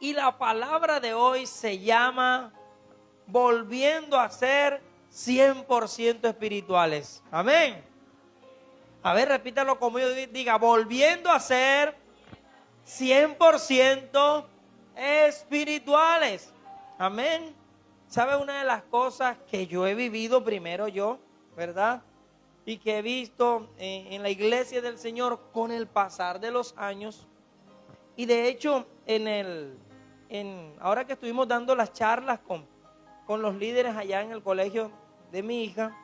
Y la palabra de hoy se llama volviendo a ser 100% espirituales. Amén. A ver, repítalo conmigo, diga, volviendo a ser 100% espirituales. Amén. ¿Sabe una de las cosas que yo he vivido primero yo, verdad? Y que he visto en la iglesia del Señor con el pasar de los años. Y de hecho, ahora que estuvimos dando las charlas con los líderes allá en el colegio de mi hija,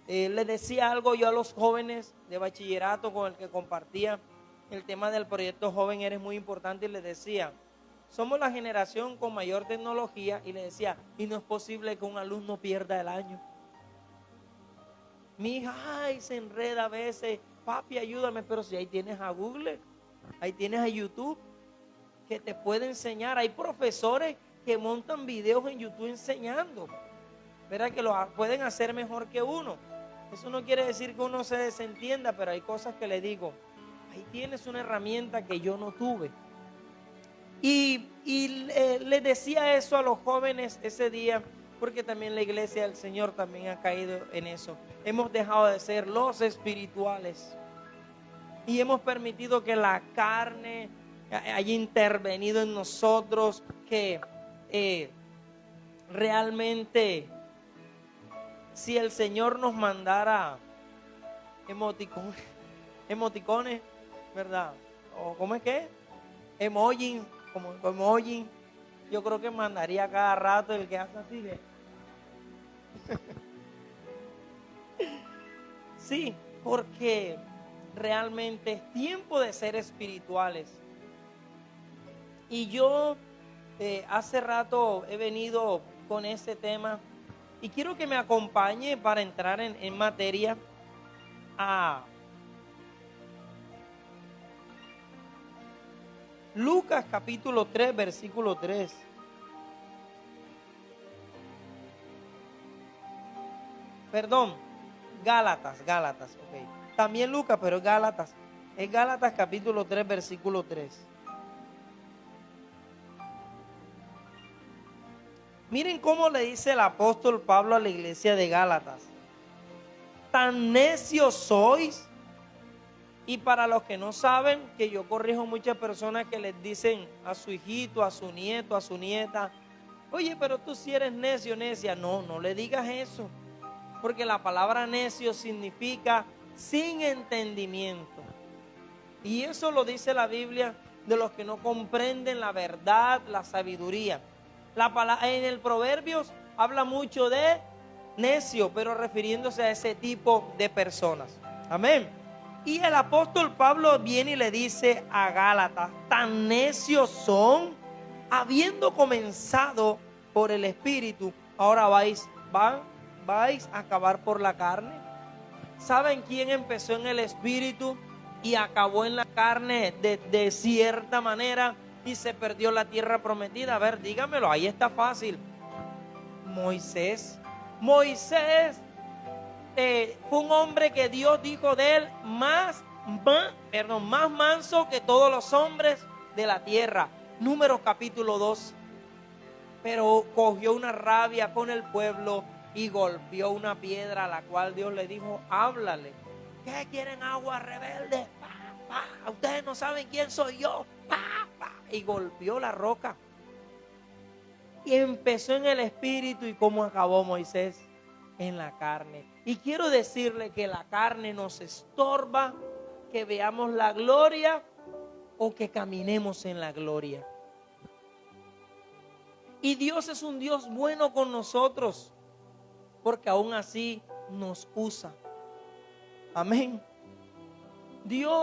les decía algo yo a los jóvenes de bachillerato con el que compartía el tema del proyecto Joven Eres Muy Importante, y les decía, somos la generación con mayor tecnología, y les decía, y no es posible que un alumno pierda el año. Mi hija, se enreda a veces, papi, ayúdame, pero si ahí tienes a Google, ahí tienes a YouTube, que te puede enseñar. Hay profesores que montan videos en YouTube enseñando, ¿verdad? Que lo pueden hacer mejor que uno. Eso no quiere decir que uno se desentienda, pero hay cosas que le digo, ahí tienes una herramienta que yo no tuve. Y les decía eso a los jóvenes ese día, porque también la iglesia del Señor también ha caído en eso. Hemos dejado de ser los espirituales y hemos permitido que la carne haya intervenido en nosotros, que realmente si el Señor nos mandara emoticones, ¿verdad? ¿O cómo es que? Emoji, como emoji, yo creo que mandaría cada rato el que hace así de... Sí, porque realmente es tiempo de ser espirituales. Y yo hace rato he venido con ese tema y quiero que me acompañe para entrar en materia a Lucas capítulo 3, versículo 3. Perdón, Gálatas, ok. También Lucas, pero es Gálatas. Es Gálatas capítulo 3, versículo 3. Miren cómo le dice el apóstol Pablo a la iglesia de Gálatas. Tan necios sois. Y para los que no saben, que yo corrijo muchas personas que les dicen a su hijito, a su nieto, a su nieta, oye, pero tú si eres necio, necia. No, no le digas eso, porque la palabra necio significa sin entendimiento. Y eso lo dice la Biblia de los que no comprenden la verdad, la sabiduría. En el Proverbios habla mucho de necio, pero refiriéndose a ese tipo de personas. Amén. Y el apóstol Pablo viene y le dice a Gálatas, tan necios son, habiendo comenzado por el Espíritu, ahora vais a acabar por la carne. ¿Saben quién empezó en el Espíritu y acabó en la carne de cierta manera y se perdió la tierra prometida? A ver, dígamelo, ahí está fácil. Moisés fue un hombre que Dios dijo de él más manso que todos los hombres de la tierra. Números capítulo 2. Pero cogió una rabia con el pueblo y golpeó una piedra, a la cual Dios le dijo, háblale. ¿Qué quieren, agua rebelde? Ustedes no saben quién soy yo. Y golpeó la roca. Y empezó en el espíritu. ¿Y cómo acabó Moisés? En la carne. Y quiero decirle que la carne nos estorba que veamos la gloria o que caminemos en la gloria. Y Dios es un Dios bueno con nosotros, porque aún así nos usa. Amén.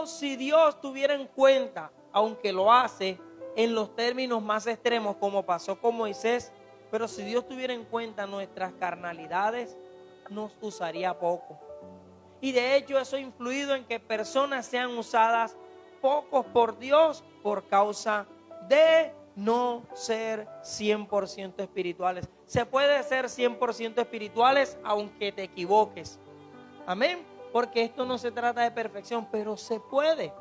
Si Dios tuviera en cuenta, aunque lo hace en los términos más extremos, como pasó con Moisés, pero si Dios tuviera en cuenta nuestras carnalidades, nos usaría poco. Y de hecho eso ha influido en que personas sean usadas pocos por Dios por causa de no ser 100% espirituales. Se puede ser 100% espirituales aunque te equivoques. Amén. Porque esto no se trata de perfección, pero se puede.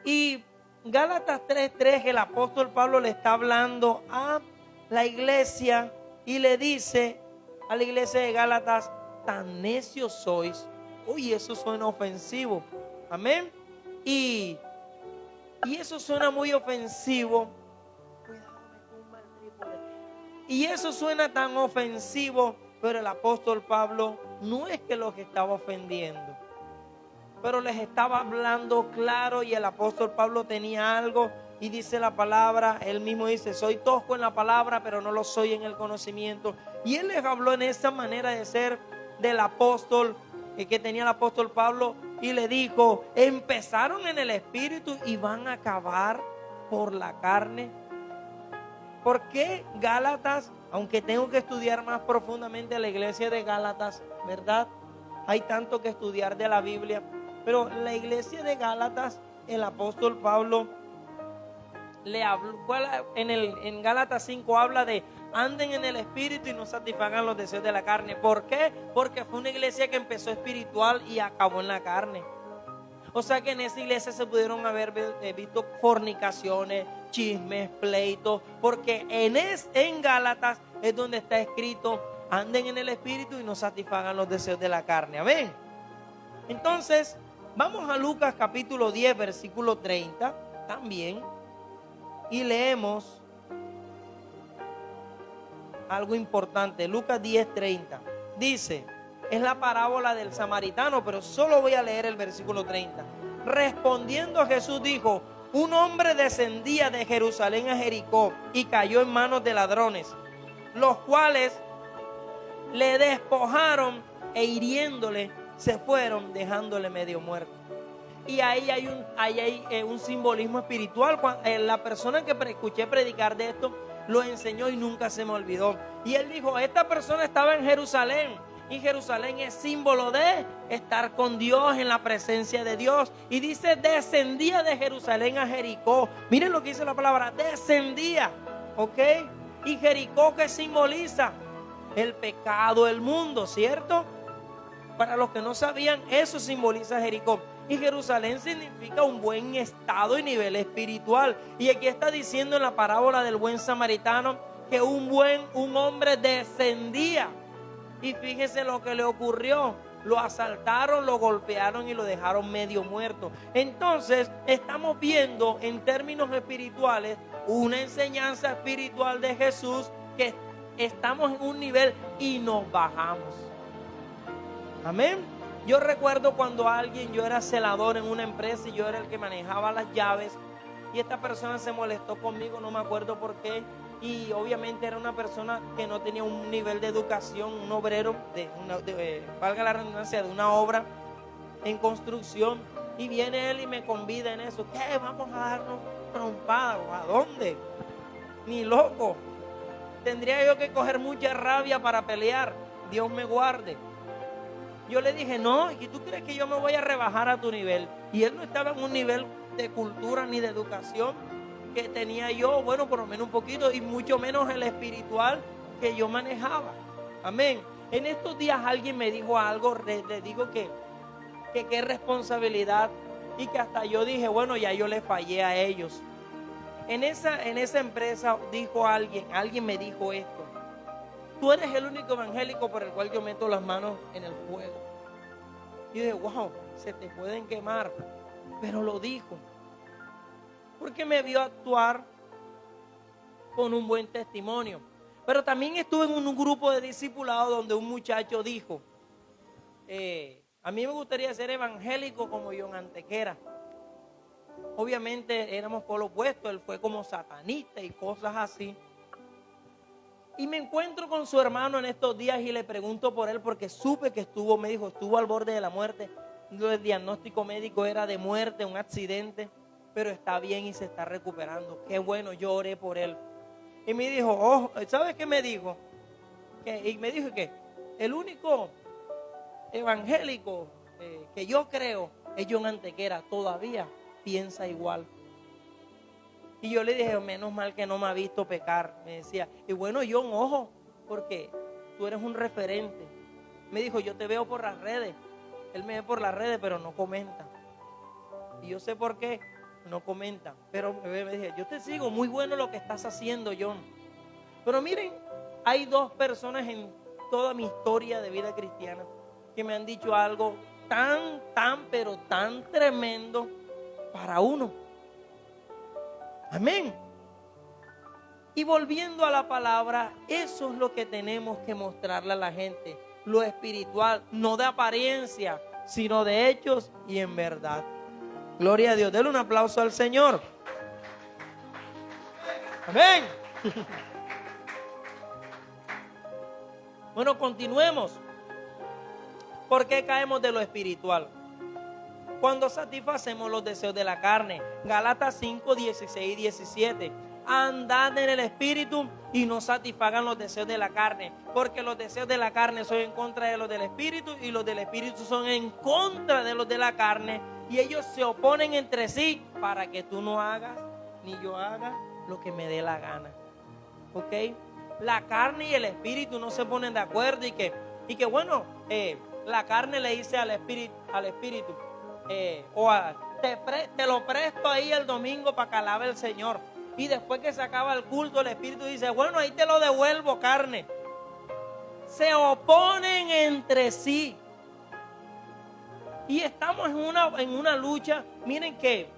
Y Gálatas 3:3, el apóstol Pablo le está hablando a la iglesia y le dice a la iglesia de Gálatas: tan necios sois. Uy, eso suena ofensivo. Amén. Y eso suena muy ofensivo. Cuidado, me tumba el trípode. Y eso suena tan ofensivo, pero el apóstol Pablo no es que los estaba ofendiendo, pero les estaba hablando claro, y el apóstol Pablo tenía algo, y dice la palabra, él mismo dice: soy tosco en la palabra, pero no lo soy en el conocimiento. Y él les habló en esa manera de ser del apóstol que tenía el apóstol Pablo, y le dijo: empezaron en el espíritu y van a acabar por la carne. ¿Por qué Gálatas? Aunque tengo que estudiar más profundamente la iglesia de Gálatas, ¿verdad? Hay tanto que estudiar de la Biblia, pero la iglesia de Gálatas, el apóstol Pablo le habló, en Gálatas 5 habla de: anden en el espíritu y no satisfagan los deseos de la carne. ¿Por qué? Porque fue una iglesia que empezó espiritual y acabó en la carne. O sea que en esa iglesia se pudieron haber visto fornicaciones, chismes, pleitos, porque en Gálatas es donde está escrito: anden en el espíritu y no satisfagan los deseos de la carne. Amén. Entonces, vamos a Lucas capítulo 10, versículo 30 también, y leemos algo importante. Lucas 10:30 dice, es la parábola del samaritano, pero solo voy a leer el versículo 30. Respondiendo Jesús dijo: un hombre descendía de Jerusalén a Jericó y cayó en manos de ladrones, los cuales le despojaron e hiriéndole se fueron, dejándole medio muerto. Y ahí hay un simbolismo espiritual. La persona que escuché predicar de esto lo enseñó y nunca se me olvidó. Y él dijo: esta persona estaba en Jerusalén, y Jerusalén es símbolo de estar con Dios, en la presencia de Dios. Y dice: descendía de Jerusalén a Jericó. Miren lo que dice la palabra: descendía, ¿ok? Y Jericó, ¿qué simboliza? El pecado, el mundo, ¿cierto? Para los que no sabían, eso simboliza Jericó. Y Jerusalén significa un buen estado y nivel espiritual. Y aquí está diciendo en la parábola del buen samaritano que un hombre descendía. Y fíjese lo que le ocurrió: lo asaltaron, lo golpearon y lo dejaron medio muerto. Entonces estamos viendo en términos espirituales una enseñanza espiritual de Jesús, que estamos en un nivel y nos bajamos. Amén. Yo recuerdo cuando yo era celador en una empresa y yo era el que manejaba las llaves, y esta persona se molestó conmigo, no me acuerdo por qué. Y obviamente era una persona que no tenía un nivel de educación, un obrero, valga la redundancia, de una obra en construcción. Y viene él y me convida en eso. ¿Qué? Vamos a darnos trompadas. ¿A dónde? Ni loco. Tendría yo que coger mucha rabia para pelear. Dios me guarde. Yo le dije: no, ¿y tú crees que yo me voy a rebajar a tu nivel? Y él no estaba en un nivel de cultura ni de educación que tenía yo, bueno, por lo menos un poquito, y mucho menos el espiritual que yo manejaba. Amén. En estos días alguien me dijo algo, le digo que qué responsabilidad, y que hasta yo dije: bueno, ya yo le fallé a ellos. En esa empresa dijo alguien me dijo esto: tú eres el único evangélico por el cual yo meto las manos en el fuego. Y dije: wow, se te pueden quemar. Pero lo dijo porque me vio actuar con un buen testimonio. Pero también estuve en un grupo de discipulados donde un muchacho dijo: a mí me gustaría ser evangélico como John Antequera. Obviamente éramos por lo opuesto, él fue como satanista y cosas así. Y me encuentro con su hermano en estos días y le pregunto por él, porque supe que estuvo al borde de la muerte. El diagnóstico médico era de muerte, un accidente, pero está bien y se está recuperando. Qué bueno, yo oré por él. Y me dijo: ¿sabes qué me dijo? Y me dijo que el único evangélico que yo creo es John Antequera, todavía piensa igual. Y yo le dije: menos mal que no me ha visto pecar. Me decía: y bueno, John, ojo, porque tú eres un referente. Me dijo: yo te veo por las redes. Él me ve por las redes, pero no comenta. Y yo sé por qué. no comentan. Pero me dije, yo te sigo, muy bueno lo que estás haciendo, John. Pero miren, hay dos personas en toda mi historia de vida cristiana que me han dicho algo pero tan tremendo para uno. Amén. Y volviendo a la palabra, eso es lo que tenemos que mostrarle a la gente. Lo espiritual, no de apariencia, sino de hechos y en verdad. Gloria a Dios. Denle un aplauso al Señor. Amén. Bueno, continuemos. ¿Por qué caemos de lo espiritual? Cuando satisfacemos los deseos de la carne. Gálatas 5, 16 y 17. Andad en el espíritu y no satisfagan los deseos de la carne, porque los deseos de la carne son en contra de los del espíritu y los del espíritu son en contra de los de la carne, y ellos se oponen entre sí para que tú no hagas ni yo haga lo que me dé la gana. ¿Ok? La carne y el espíritu no se ponen de acuerdo y que bueno, la carne le dice al espíritu, te lo presto ahí el domingo para que alabe el Señor. Y después que se acaba el culto, el espíritu dice, bueno, ahí te lo devuelvo, carne. Se oponen entre sí. Y estamos en una lucha. Miren que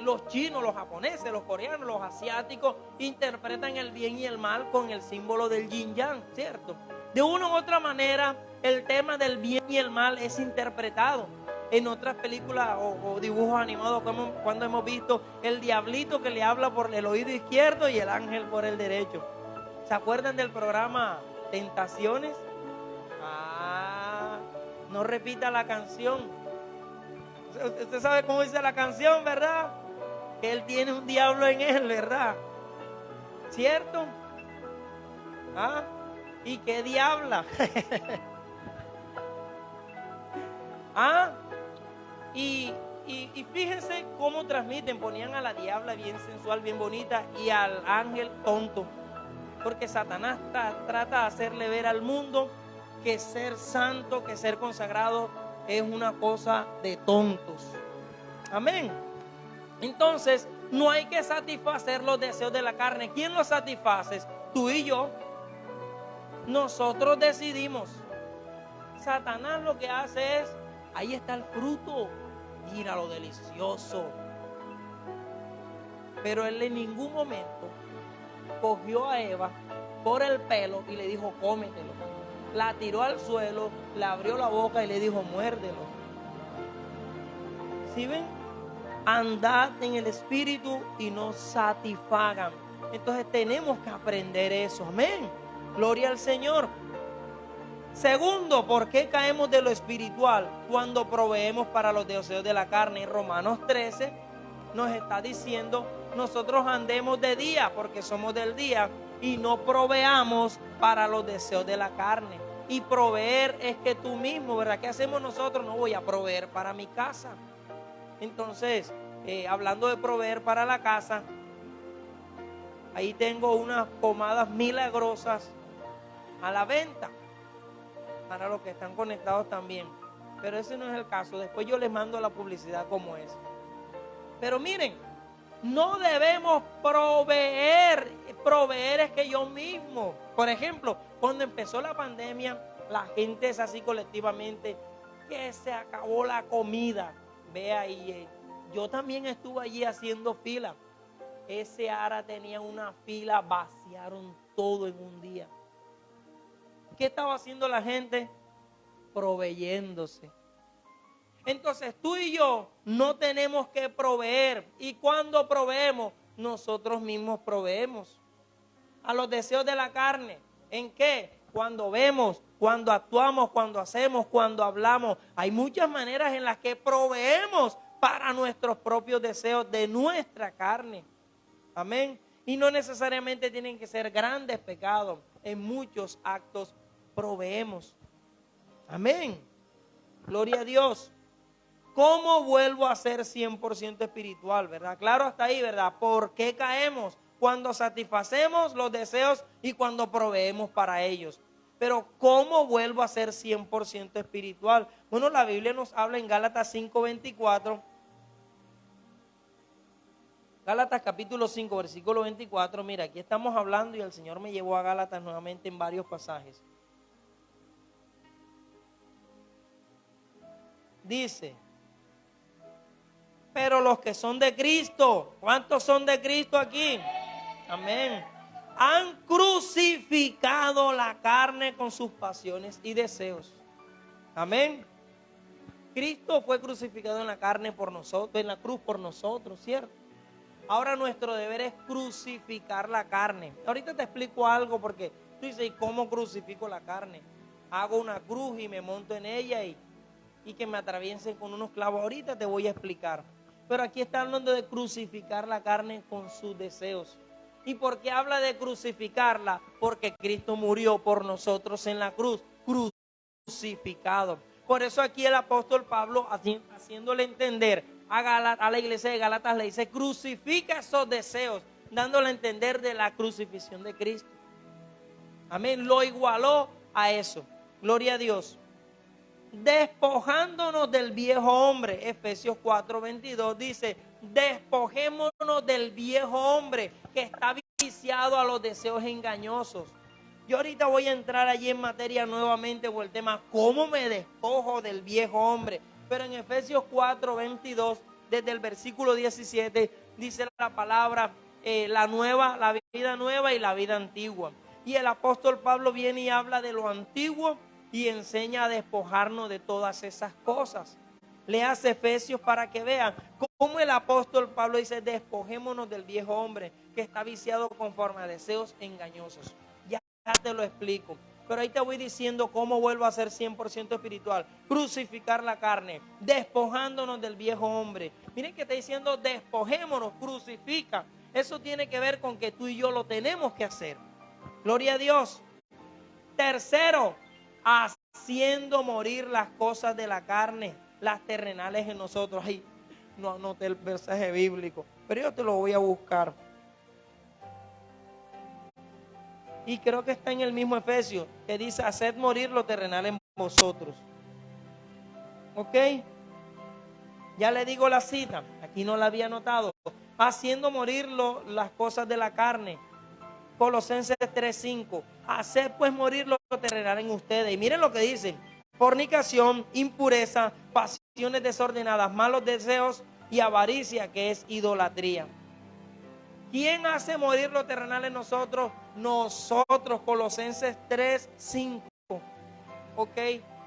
los chinos, los japoneses, los coreanos, los asiáticos interpretan el bien y el mal con el símbolo del yin yang, ¿cierto? De una u otra manera, el tema del bien y el mal es interpretado. En otras películas o dibujos animados, cuando hemos visto el diablito que le habla por el oído izquierdo y el ángel por el derecho. ¿Se acuerdan del programa Tentaciones? No repita la canción. Usted sabe cómo dice la canción, ¿verdad? Que él tiene un diablo en él, ¿verdad? ¿Cierto? ¿Y qué diabla? Y fíjense cómo transmiten, ponían a la diabla bien sensual, bien bonita, y al ángel tonto. Porque Satanás trata de hacerle ver al mundo que ser santo, que ser consagrado es una cosa de tontos. Amén. Entonces, no hay que satisfacer los deseos de la carne. ¿Quién los satisface? Tú y yo. Nosotros decidimos. Satanás lo que hace es, ahí está el fruto. Mira lo delicioso. Pero él en ningún momento cogió a Eva por el pelo y le dijo, cómetelo. La tiró al suelo, le abrió la boca y le dijo, muérdelo. ¿Sí ven? Andad en el espíritu y no satisfagan. Entonces tenemos que aprender eso. Amén. Gloria al Señor. Segundo, ¿por qué caemos de lo espiritual? Cuando proveemos para los deseos de la carne. En Romanos 13 nos está diciendo, nosotros andemos de día porque somos del día y no proveamos para los deseos de la carne. Y proveer es que tú mismo, ¿verdad? ¿Qué hacemos nosotros? No voy a proveer para mi casa. Entonces, hablando de proveer para la casa, ahí tengo unas pomadas milagrosas a la venta. Para los que están conectados también. Pero ese no es el caso. Después yo les mando la publicidad como es. Pero miren, no debemos proveer. Proveer es que yo mismo. Por ejemplo, cuando empezó la pandemia, la gente es así colectivamente, que se acabó la comida. Ve ahí, yo también estuve allí haciendo fila. Ese Ara tenía una fila, vaciaron todo en un día. ¿Qué estaba haciendo la gente? Proveyéndose. Entonces tú y yo no tenemos que proveer. Y cuando proveemos, nosotros mismos proveemos. A los deseos de la carne. ¿En qué? Cuando vemos, cuando actuamos, cuando hacemos, cuando hablamos. Hay muchas maneras en las que proveemos para nuestros propios deseos de nuestra carne. Amén. Y no necesariamente tienen que ser grandes pecados. En muchos actos proveemos. Amén. Gloria a Dios. ¿Cómo vuelvo a ser 100% espiritual? ¿Verdad? Claro hasta ahí, ¿verdad? ¿Por qué caemos? Cuando satisfacemos los deseos y cuando proveemos para ellos. Pero ¿cómo vuelvo a ser 100% espiritual? Bueno, la Biblia nos habla en Gálatas 5:24. Gálatas capítulo 5, versículo 24. Mira, aquí estamos hablando y el Señor me llevó a Gálatas nuevamente en varios pasajes. Dice, pero los que son de Cristo, ¿cuántos son de Cristo aquí? Amén. Han crucificado la carne con sus pasiones y deseos. Amén. Cristo fue crucificado en la carne por nosotros, en la cruz por nosotros, ¿cierto? Ahora nuestro deber es crucificar la carne. Ahorita te explico algo porque tú dices, ¿y cómo crucifico la carne? Hago una cruz y me monto en ella y que me atraviesen con unos clavos. Ahorita te voy a explicar. Pero aquí está hablando de crucificar la carne con sus deseos. ¿Y por qué habla de crucificarla? Porque Cristo murió por nosotros en la cruz, crucificado. Por eso aquí el apóstol Pablo, haciéndole entender a la iglesia de Gálatas, le dice, crucifica esos deseos, dándole a entender de la crucifixión de Cristo. Amén, lo igualó a eso. Gloria a Dios. Despojándonos del viejo hombre, Efesios 4:22 dice, despojémonos del viejo hombre que está viciado a los deseos engañosos. Yo ahorita voy a entrar allí en materia nuevamente por el tema, ¿cómo me despojo del viejo hombre? Pero en Efesios 4:22, desde el versículo 17, dice la palabra, la vida nueva y la vida antigua. Y el apóstol Pablo viene y habla de lo antiguo y enseña a despojarnos de todas esas cosas. Leas Efesios para que vean cómo el apóstol Pablo dice, despojémonos del viejo hombre que está viciado conforme a deseos engañosos. Ya te lo explico, pero ahí te voy diciendo cómo vuelvo a ser 100% espiritual. Crucificar la carne, despojándonos del viejo hombre. Miren que está diciendo despojémonos, crucifica. Eso tiene que ver con que tú y yo lo tenemos que hacer. Gloria a Dios. Tercero, haciendo morir las cosas de la carne, las terrenales en nosotros. Ahí no anoté el mensaje bíblico, pero yo te lo voy a buscar. Y creo que está en el mismo Efesios, que dice, haced morir lo terrenal en vosotros. ¿Ok? Ya le digo la cita, aquí no la había anotado. Haciendo morir las cosas de la carne. Colosenses 3:5. Haced pues morir lo terrenal en ustedes. Y miren lo que dicen: fornicación, impureza, pasiones desordenadas, malos deseos y avaricia, que es idolatría. ¿Quién hace morir lo terrenal en nosotros? Nosotros, Colosenses 3:5. ¿Ok?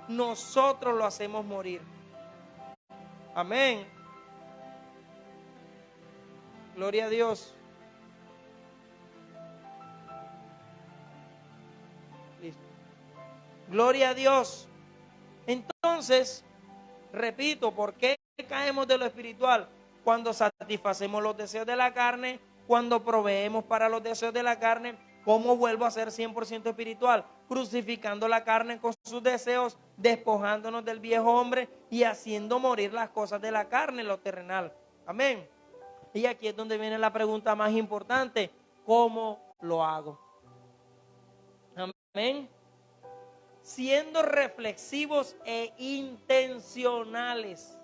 Nosotros lo hacemos morir. Amén. Gloria a Dios. Listo. Gloria a Dios. Entonces, repito, ¿por qué caemos de lo espiritual? Cuando satisfacemos los deseos de la carne, cuando proveemos para los deseos de la carne. ¿Cómo vuelvo a ser 100% espiritual? Crucificando la carne con sus deseos, despojándonos del viejo hombre y haciendo morir las cosas de la carne, lo terrenal. Amén. Y aquí es donde viene la pregunta más importante: ¿cómo lo hago? Amén. Siendo reflexivos e intencionales.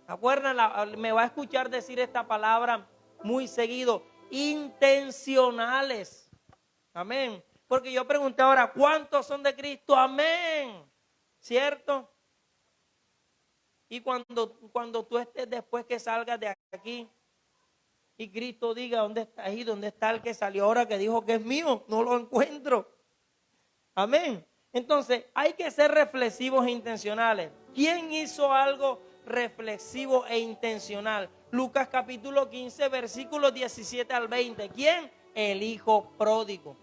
Acuérdense, me va a escuchar decir esta palabra muy seguido: intencionales. Amén. Porque yo pregunté ahora, ¿cuántos son de Cristo? Amén. ¿Cierto? Y cuando tú estés, después que salgas de aquí y Cristo diga, ¿dónde está ahí? ¿Dónde está el que salió ahora que dijo que es mío? No lo encuentro. Amén. Entonces hay que ser reflexivos e intencionales. ¿Quién hizo algo reflexivo e intencional? Lucas capítulo 15, versículos 17 al 20. ¿Quién? El hijo pródigo.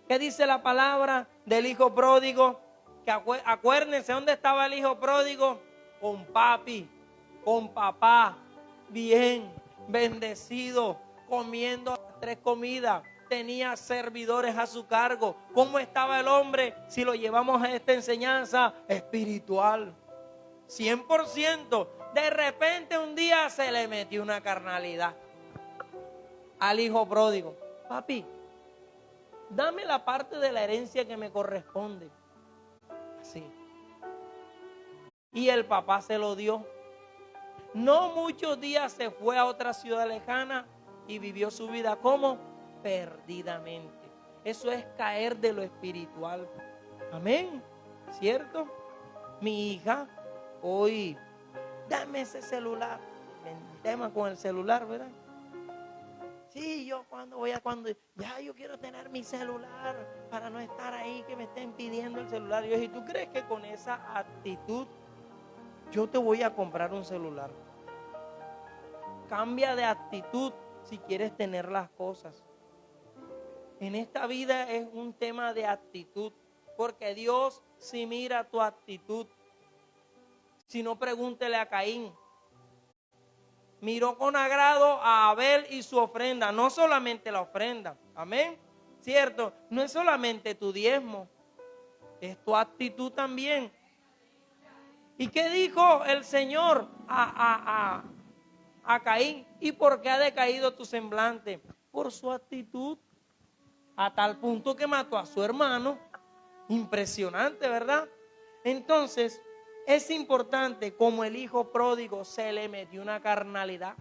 ¿Qué dice la palabra del hijo pródigo? Que acuérdense, ¿dónde estaba el hijo pródigo? Con papi, con papá, bien, bendecido, comiendo 3 comidas. Tenía servidores a su cargo. ¿Cómo estaba el hombre si lo llevamos a esta enseñanza espiritual? 100%. De repente un día se le metió una carnalidad al hijo pródigo. Papi, dame la parte de la herencia que me corresponde. Así. Y el papá se lo dio. No muchos días se fue a otra ciudad lejana y vivió su vida como perdidamente. Eso es caer de lo espiritual. Amén. ¿Cierto? Mi hija, hoy, dame ese celular. El tema con el celular, ¿verdad? Sí, yo ya yo quiero tener mi celular para no estar ahí que me estén pidiendo el celular. Y yo dije, ¿tú crees que con esa actitud yo te voy a comprar un celular? Cambia de actitud si quieres tener las cosas. En esta vida es un tema de actitud, porque Dios sí mira tu actitud. Si no, pregúntele a Caín. Miró con agrado a Abel y su ofrenda, no solamente la ofrenda, amén, ¿cierto? No es solamente tu diezmo, es tu actitud también. ¿Y qué dijo el Señor a Caín? ¿Y por qué ha decaído tu semblante? Por su actitud, a tal punto que mató a su hermano. Impresionante, ¿verdad? Entonces, es importante, como el hijo pródigo se le metió una carnalidad.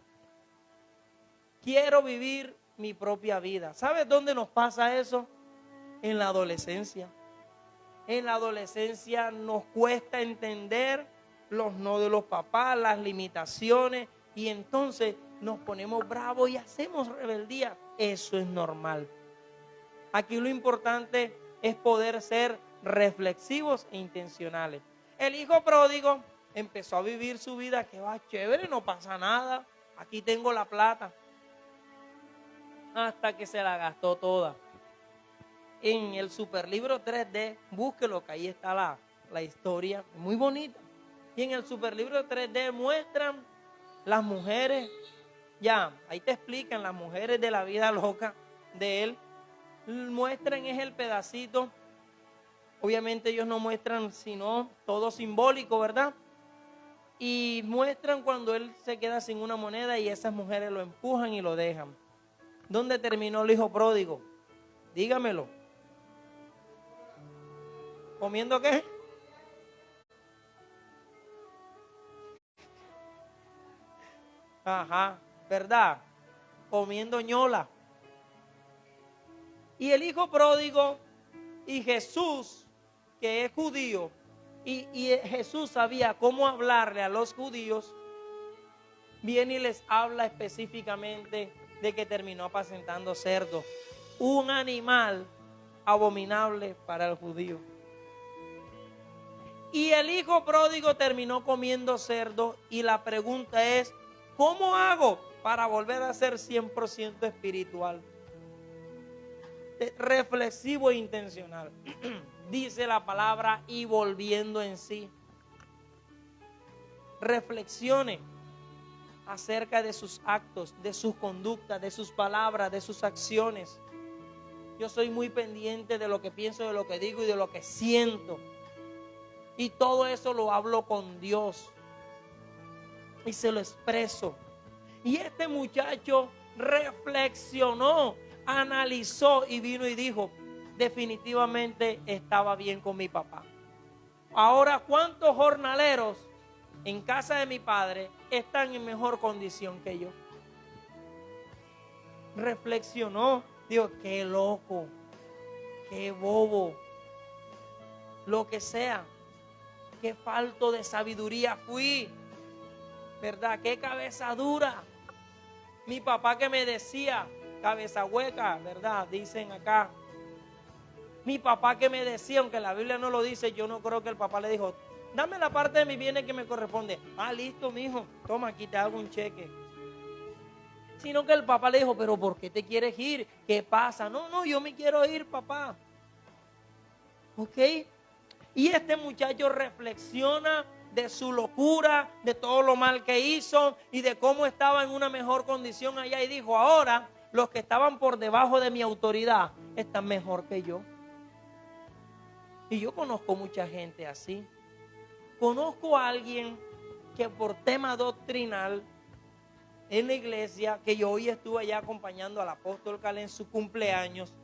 Quiero vivir mi propia vida. ¿Sabes dónde nos pasa eso? En la adolescencia. En la adolescencia nos cuesta entender los no de los papás, las limitaciones, y entonces nos ponemos bravos y hacemos rebeldía. Eso es normal. Aquí lo importante es poder ser reflexivos e intencionales. El hijo pródigo empezó a vivir su vida, que va chévere, no pasa nada, aquí tengo la plata. Hasta que se la gastó toda. En el superlibro 3D, búsquelo, que ahí está la historia, muy bonita. Y en el superlibro 3D muestran las mujeres, ya, ahí te explican las mujeres de la vida loca de él. Muestran es el pedacito. Obviamente ellos no muestran sino todo simbólico, ¿verdad? Y muestran cuando él se queda sin una moneda y esas mujeres lo empujan y lo dejan. ¿Dónde terminó el hijo pródigo? Dígamelo. ¿Comiendo qué? Ajá, ¿verdad? Comiendo ñola. Y el hijo pródigo y Jesús, que es judío, y Jesús sabía cómo hablarle a los judíos, viene y les habla específicamente de que terminó apacentando cerdos, un animal abominable para el judío. Y el hijo pródigo terminó comiendo cerdo, y la pregunta es, ¿cómo hago para volver a ser 100% espiritual? Reflexivo e intencional. Dice la palabra, y volviendo en sí. Reflexione acerca de sus actos, de sus conductas, de sus palabras, de sus acciones. Yo soy muy pendiente de lo que pienso, de lo que digo y de lo que siento. Y todo eso lo hablo con Dios. Y se lo expreso. Y este muchacho reflexionó, analizó y vino y dijo, definitivamente estaba bien con mi papá. Ahora, ¿cuántos jornaleros en casa de mi padre están en mejor condición que yo? Reflexionó, dijo, qué loco, qué bobo, lo que sea, qué falto de sabiduría fui, ¿verdad? Qué cabeza dura. Mi papá que me decía, cabeza hueca, ¿verdad? Dicen acá. Mi papá que me decía, aunque la Biblia no lo dice, yo no creo que el papá le dijo, dame la parte de mis bienes que me corresponde. Ah, listo, mijo, toma, aquí te hago un cheque. Sino que el papá le dijo, pero ¿por qué te quieres ir? ¿Qué pasa? No, yo me quiero ir, papá. ¿Ok? Y este muchacho reflexiona de su locura, de todo lo mal que hizo y de cómo estaba en una mejor condición allá. Y dijo, ahora los que estaban por debajo de mi autoridad están mejor que yo. Y yo conozco mucha gente así. Conozco a alguien que por tema doctrinal en la iglesia, que yo hoy estuve allá acompañando al apóstol Calén en su cumpleaños.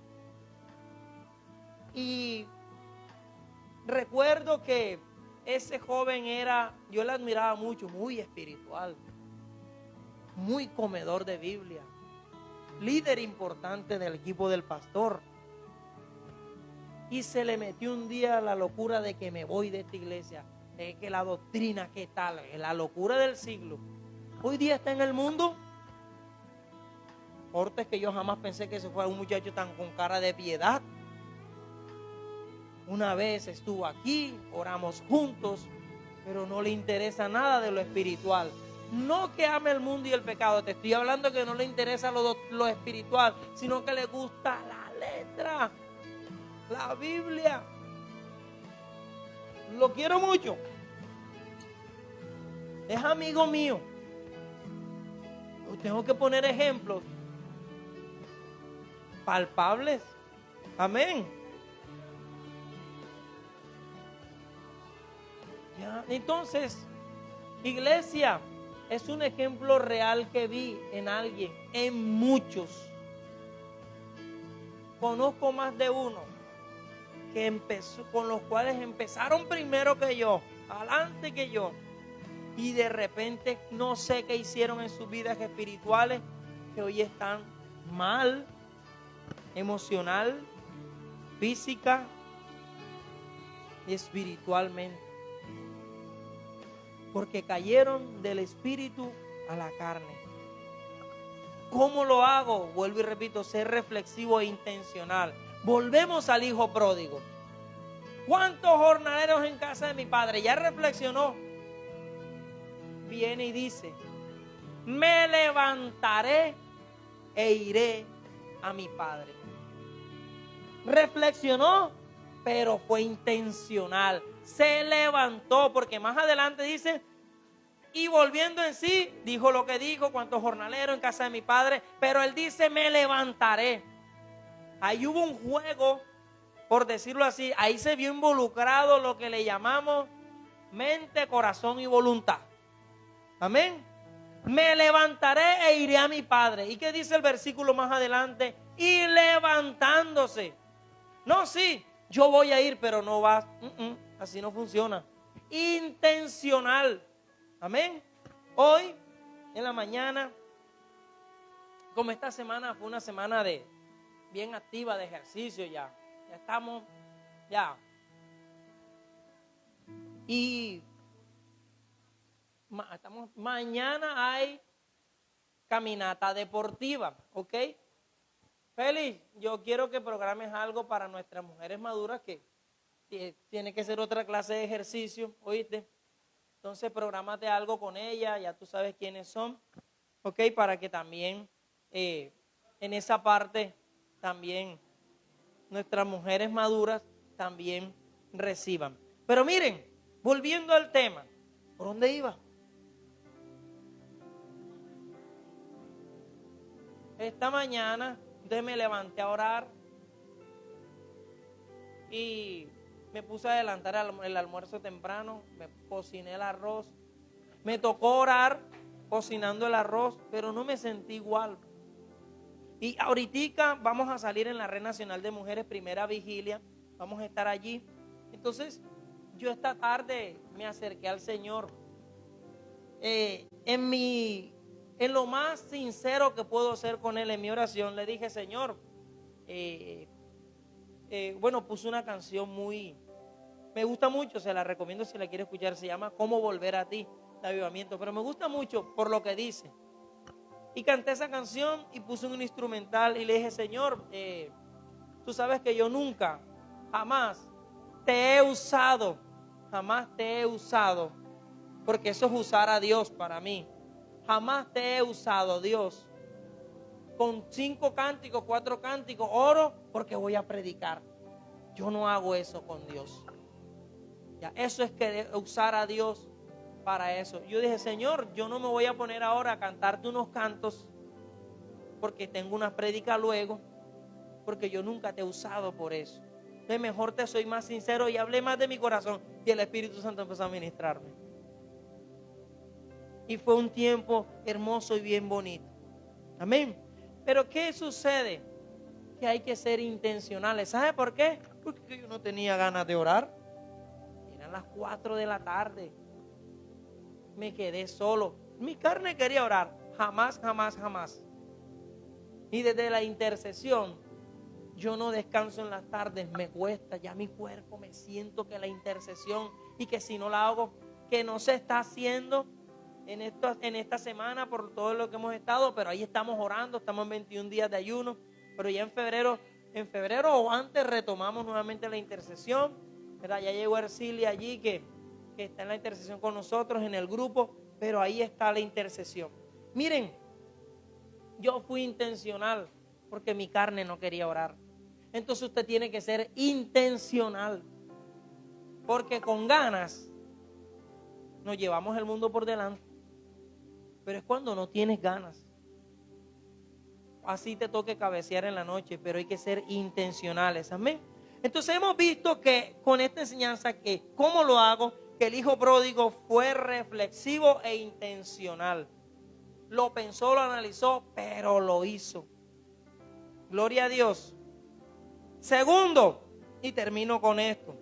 Y recuerdo que ese joven era, yo le admiraba mucho, muy espiritual. muy comedor de Biblia, líder importante del equipo del pastor. Y se le metió un día la locura de que me voy de esta iglesia, de que la doctrina, ¿qué tal? La locura del siglo. Hoy día está en el mundo. Cortes que yo jamás pensé que se fuera un muchacho tan con cara de piedad. Una vez estuvo aquí, oramos juntos, pero no le interesa nada de lo espiritual. No que ame el mundo y el pecado, te estoy hablando que no le interesa lo espiritual, sino que le gusta la letra, la Biblia. Lo quiero mucho. Es amigo mío. Tengo que poner ejemplos palpables. Amén. Ya, entonces, iglesia, es un ejemplo real que vi en alguien, en muchos. Conozco más de uno que empezó, con los cuales empezaron primero que yo, adelante que yo, y de repente no sé qué hicieron en sus vidas espirituales, que hoy están mal, emocional, física y espiritualmente, porque cayeron del espíritu a la carne. ¿Cómo lo hago? Vuelvo y repito, ser reflexivo e intencional. Volvemos al hijo pródigo. ¿Cuántos jornaleros en casa de mi padre? Ya reflexionó. Viene y dice: me levantaré e iré a mi padre. Reflexionó, pero fue intencional. Se levantó, porque más adelante dice: y volviendo en sí, dijo lo que dijo, cuántos jornaleros en casa de mi padre, pero él dice: me levantaré. Ahí hubo un juego, por decirlo así, ahí se vio involucrado lo que le llamamos mente, corazón y voluntad. Amén. Me levantaré e iré a mi padre. ¿Y qué dice el versículo más adelante? Y levantándose. No, sí, yo voy a ir, pero no vas. Así no funciona. Intencional. Amén. Hoy, en la mañana, como esta semana fue una semana bien activa de ejercicio ya. Ya estamos, ya. Y mañana hay caminata deportiva, ¿ok? Félix, yo quiero que programes algo para nuestras mujeres maduras, que tiene que ser otra clase de ejercicio, ¿oíste? Entonces, prográmate algo con ella, ya tú sabes quiénes son, ¿ok? Para que también en esa parte también nuestras mujeres maduras también reciban. Pero miren, volviendo al tema, ¿por dónde iba? Esta mañana me levanté a orar y me puse a adelantar el almuerzo temprano, me cociné el arroz, me tocó orar cocinando el arroz, pero no me sentí igual. Y ahorita vamos a salir en la Red Nacional de Mujeres, primera vigilia, vamos a estar allí. Entonces, yo esta tarde me acerqué al Señor. En lo más sincero que puedo ser con Él en mi oración, le dije: Señor, puse una canción me gusta mucho, se la recomiendo si la quiere escuchar, se llama Cómo volver a ti, de avivamiento, pero me gusta mucho por lo que dice. Y canté esa canción y puse un instrumental y le dije: Señor, tú sabes que yo nunca, jamás te he usado, porque eso es usar a Dios para mí. Jamás te he usado, Dios, con 5 cánticos, 4 cánticos, oro porque voy a predicar. Yo no hago eso con Dios. Ya, eso es que usar a Dios para eso. Yo dije: Señor, yo no me voy a poner ahora a cantarte unos cantos porque tengo una prédica luego, porque yo nunca te he usado por eso. Entonces mejor te soy más sincero y hablé más de mi corazón, y el Espíritu Santo empezó a ministrarme. Y fue un tiempo hermoso y bien bonito. Amén. Pero ¿qué sucede? Que hay que ser intencionales. ¿Sabe por qué? Porque yo no tenía ganas de orar. Eran las 4 de la tarde. Me quedé solo. Mi carne quería orar, Jamás, jamás, jamás. Y desde la intercesión, yo no descanso en las tardes, me cuesta, ya mi cuerpo me siento que la intercesión y que si no la hago, que no se está haciendo en esta semana por todo lo que hemos estado, pero ahí estamos orando, estamos en 21 días de ayuno, pero ya en febrero o antes retomamos nuevamente la intercesión, ¿verdad? Ya llegó Ercilia allí que está en la intercesión con nosotros en el grupo, pero ahí está la intercesión. Miren, yo fui intencional porque mi carne no quería orar. Entonces usted tiene que ser intencional, porque con ganas nos llevamos el mundo por delante, pero es cuando no tienes ganas. Así te toque cabecear en la noche, pero hay que ser intencionales, amén. Entonces hemos visto que con esta enseñanza que cómo lo hago, que el hijo pródigo fue reflexivo e intencional. Lo pensó, lo analizó, pero lo hizo. Gloria a Dios. Segundo, y termino con esto,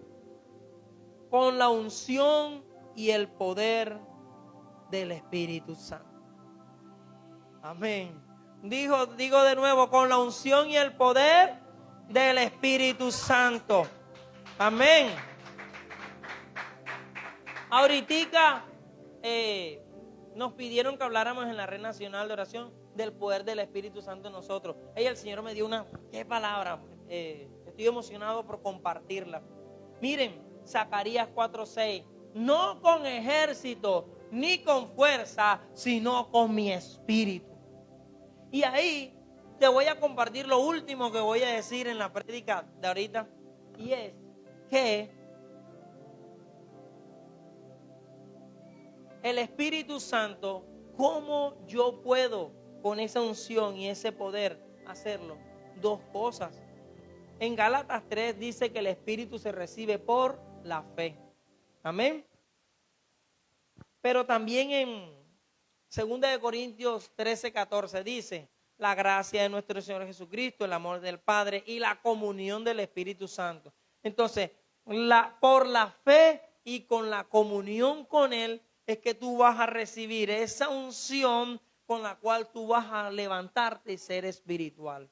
con la unción y el poder del Espíritu Santo. Amén. Digo de nuevo, con la unción y el poder del Espíritu Santo. Amén. Ahoritica nos pidieron que habláramos en la Red Nacional de Oración del poder del Espíritu Santo en nosotros. El Señor me dio qué palabra. Estoy emocionado por compartirla. Miren, Zacarías 4:6. No con ejército ni con fuerza, sino con mi espíritu. Y ahí te voy a compartir lo último que voy a decir en la prédica de ahorita. Y es que el Espíritu Santo, ¿cómo yo puedo con esa unción y ese poder hacerlo? Dos cosas. En Gálatas 3 dice que el Espíritu se recibe por la fe. Amén. Pero también en 2 Corintios 13:14 dice: la gracia de nuestro Señor Jesucristo, el amor del Padre y la comunión del Espíritu Santo. Entonces, por la fe y con la comunión con Él es que tú vas a recibir esa unción con la cual tú vas a levantarte y ser espiritual.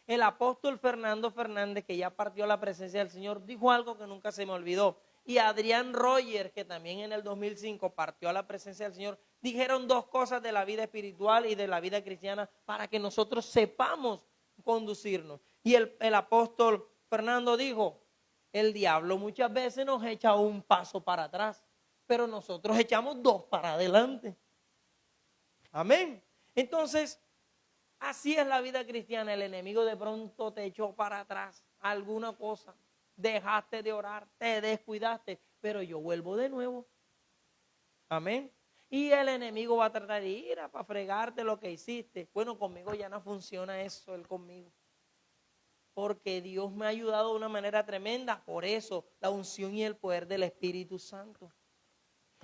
El apóstol Fernando Fernández, que ya partió a la presencia del Señor, dijo algo que nunca se me olvidó. Y Adrián Roger, que también en el 2005 partió a la presencia del Señor, dijeron dos cosas de la vida espiritual y de la vida cristiana para que nosotros sepamos conducirnos. Y el apóstol Fernando dijo: el diablo muchas veces nos echa un paso para atrás, pero nosotros echamos dos para adelante. Amén. Entonces, así es la vida cristiana. El enemigo de pronto te echó para atrás alguna cosa. Dejaste de orar, te descuidaste, pero yo vuelvo de nuevo. Amén. Y el enemigo va a tratar de ir para fregarte lo que hiciste. Bueno, conmigo ya no funciona eso, él conmigo. Porque Dios me ha ayudado de una manera tremenda. Por eso, la unción y el poder del Espíritu Santo.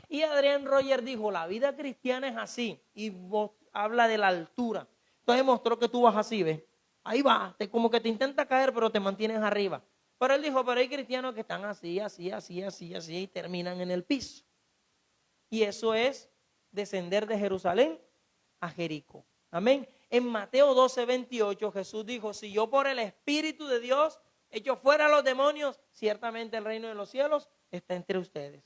Y Adrián Roger dijo: la vida cristiana es así. Y vos habla de la altura. Entonces mostró que tú vas así, ¿ves? Ahí va, como que te intenta caer, pero te mantienes arriba. Pero él dijo: pero hay cristianos que están así, y terminan en el piso. Y eso es descender de Jerusalén a Jericó. Amén. En Mateo 12:28 Jesús dijo: si yo por el Espíritu de Dios echo fuera a los demonios, ciertamente el reino de los cielos está entre ustedes.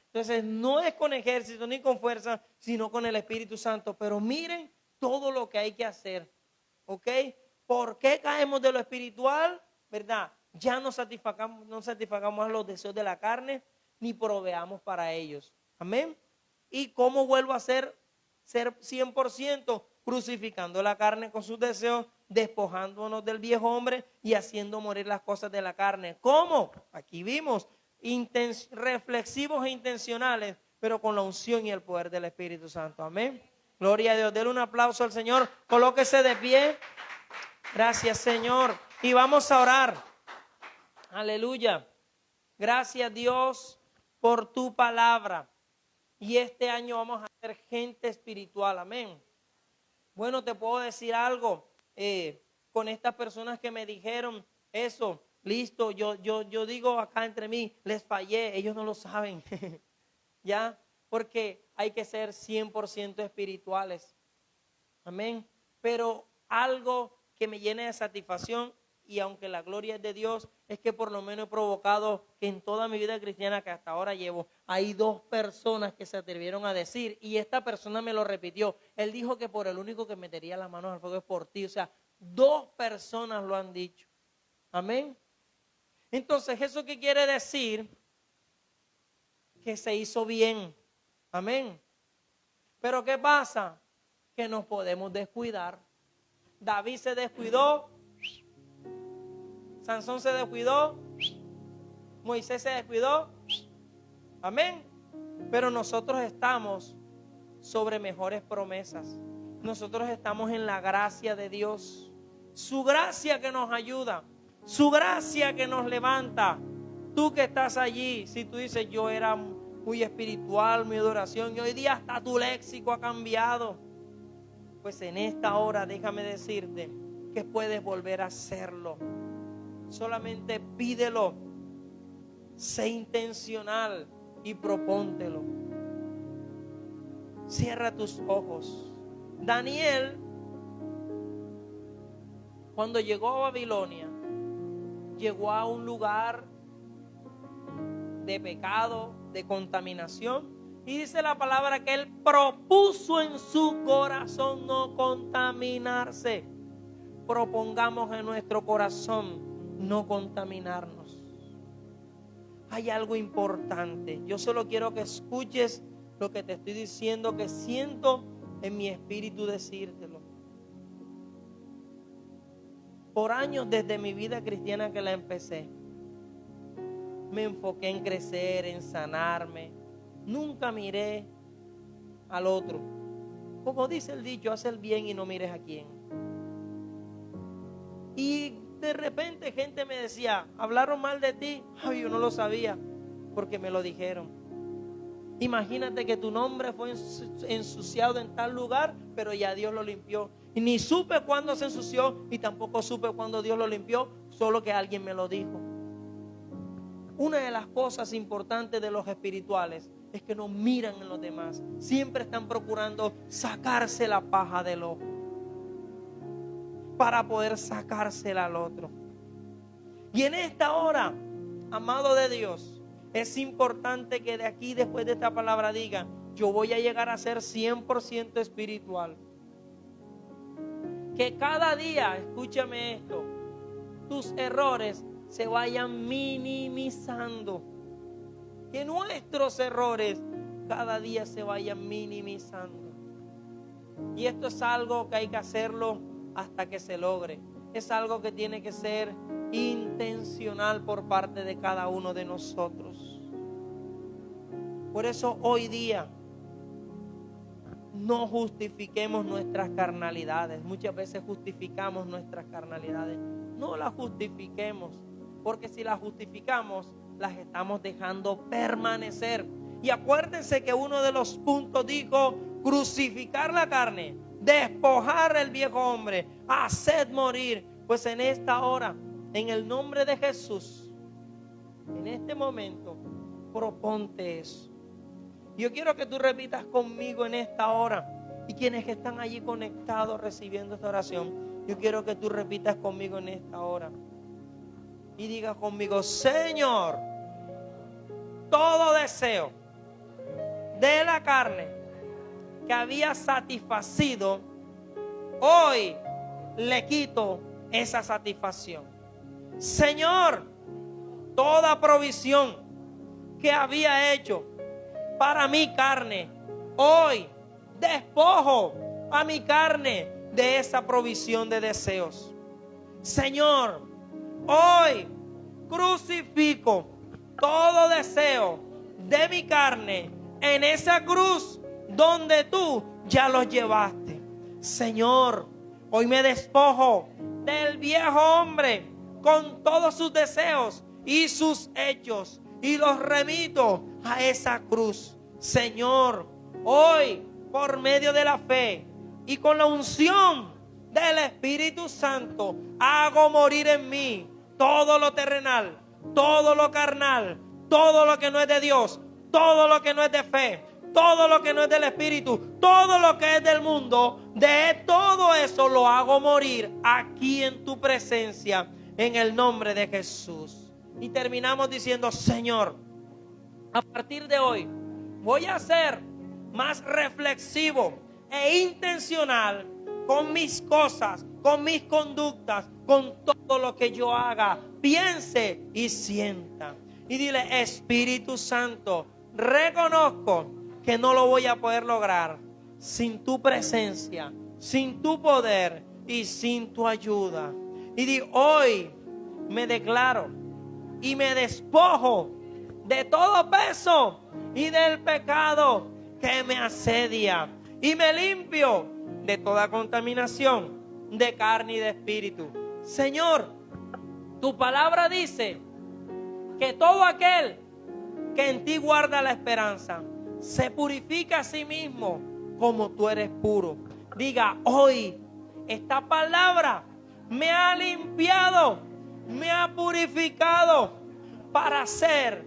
Entonces no es con ejército ni con fuerza, sino con el Espíritu Santo. Pero miren todo lo que hay que hacer. ¿Ok? ¿Por qué caemos de lo espiritual? ¿Verdad? Ya no satisfagamos los deseos de la carne, ni proveamos para ellos. Amén. ¿Y cómo vuelvo a ser 100%? Crucificando la carne con sus deseos, despojándonos del viejo hombre y haciendo morir las cosas de la carne. ¿Cómo? Aquí vimos, reflexivos e intencionales, pero con la unción y el poder del Espíritu Santo. Amén. Gloria a Dios. Denle un aplauso al Señor. Colóquese de pie. Gracias, Señor. Y vamos a orar. Aleluya. Gracias, Dios, por tu palabra. Y este año vamos a ser gente espiritual. Amén. Bueno, te puedo decir algo. Con estas personas que me dijeron eso, listo, yo digo acá entre mí, les fallé, ellos no lo saben. ¿Ya? Porque hay que ser 100% espirituales. Amén. Pero algo que me llene de satisfacción, y aunque la gloria es de Dios, es que por lo menos he provocado que en toda mi vida cristiana que hasta ahora llevo, hay 2 personas que se atrevieron a decir, y esta persona me lo repitió. Él dijo que por el único que metería las manos al fuego es por ti. O sea, 2 personas lo han dicho. Amén. Entonces, ¿eso qué quiere decir? Que se hizo bien. Amén. Pero ¿qué pasa? Que nos podemos descuidar. David se descuidó, Sansón se descuidó, Moisés se descuidó. Amén. Pero nosotros estamos sobre mejores promesas. Nosotros estamos en la gracia de Dios. Su gracia que nos ayuda, su gracia que nos levanta. Tú que estás allí, si tú dices yo era muy espiritual, mi adoración, y hoy día hasta tu léxico ha cambiado, pues en esta hora déjame decirte que puedes volver a hacerlo. Solamente pídelo, sé intencional y propóntelo. Cierra tus ojos. Daniel, cuando llegó a Babilonia, llegó a un lugar de pecado, de contaminación, y dice la palabra que él propuso en su corazón no contaminarse. Propongamos en nuestro corazón no contaminarnos. Hay algo importante. Yo solo quiero que escuches lo que te estoy diciendo, que siento en mi espíritu decírtelo. Por años desde mi vida cristiana que la empecé, me enfoqué en crecer, en sanarme. Nunca miré al otro. Como dice el dicho, haz el bien y no mires a quién. Y de repente gente me decía, hablaron mal de ti. Ay, yo no lo sabía porque me lo dijeron. Imagínate que tu nombre fue ensuciado en tal lugar, pero ya Dios lo limpió. Y ni supe cuándo se ensució y tampoco supe cuándo Dios lo limpió, solo que alguien me lo dijo. Una de las cosas importantes de los espirituales es que no miran en los demás. Siempre están procurando sacarse la paja del ojo para poder sacársela al otro. Y en esta hora, amado de Dios, es importante que de aquí, después de esta palabra, diga: yo voy a llegar a ser 100% espiritual. Que cada día, escúchame esto, tus errores se vayan minimizando. Que nuestros errores cada día se vayan minimizando. Y esto es algo que hay que hacerlo hasta que se logre. Es algo que tiene que ser intencional por parte de cada uno de nosotros. Por eso hoy día no justifiquemos nuestras carnalidades. Muchas veces justificamos nuestras carnalidades. No las justifiquemos, porque si las justificamos, las estamos dejando permanecer. Y acuérdense que uno de los puntos dijo: crucificar la carne, despojar el viejo hombre, haced morir. Pues en esta hora, en el nombre de Jesús, en este momento, proponte eso. Yo quiero que tú repitas conmigo en esta hora. Y quienes que están allí conectados recibiendo esta oración, yo quiero que tú repitas conmigo en esta hora. Y digas conmigo: Señor, todo deseo de la carne que había satisfacido, hoy le quito esa satisfacción. Señor, toda provisión que había hecho para mi carne, hoy despojo a mi carne de esa provisión de deseos. Señor, hoy crucifico todo deseo de mi carne en esa cruz donde tú ya los llevaste. Señor, hoy me despojo del viejo hombre con todos sus deseos y sus hechos y los remito a esa cruz. Señor, hoy por medio de la fe y con la unción del Espíritu Santo, hago morir en mí todo lo terrenal, todo lo carnal, todo lo que no es de Dios, todo lo que no es de fe, todo lo que no es del Espíritu, todo lo que es del mundo. de todo eso lo hago morir aquí en tu presencia, en el nombre de Jesús. Y terminamos diciendo: Señor, a partir de hoy voy a ser más reflexivo e intencional con mis cosas, con mis conductas, con todo lo que yo haga, piense y sienta. Y dile: Espíritu Santo, reconozco que no lo voy a poder lograr sin tu presencia, sin tu poder y sin tu ayuda. Y di: hoy me declaro y me despojo de todo peso y del pecado que me asedia, y me limpio de toda contaminación de carne y de espíritu. Señor, tu palabra dice que todo aquel que en ti guarda la esperanza se purifica a sí mismo como tú eres puro. Diga: hoy esta palabra me ha limpiado, me ha purificado para ser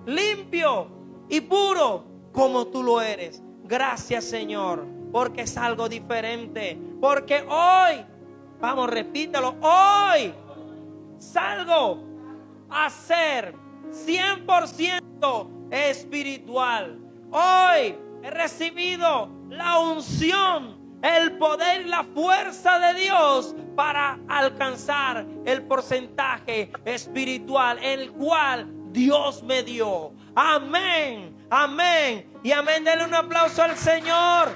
limpio y puro como tú lo eres. Gracias, Señor, porque es algo diferente. Porque hoy, vamos, repítalo, hoy salgo a ser 100% espiritual. Hoy he recibido la unción, el poder y la fuerza de Dios para alcanzar el porcentaje espiritual el cual Dios me dio. Amén, amén y amén. Denle un aplauso al Señor.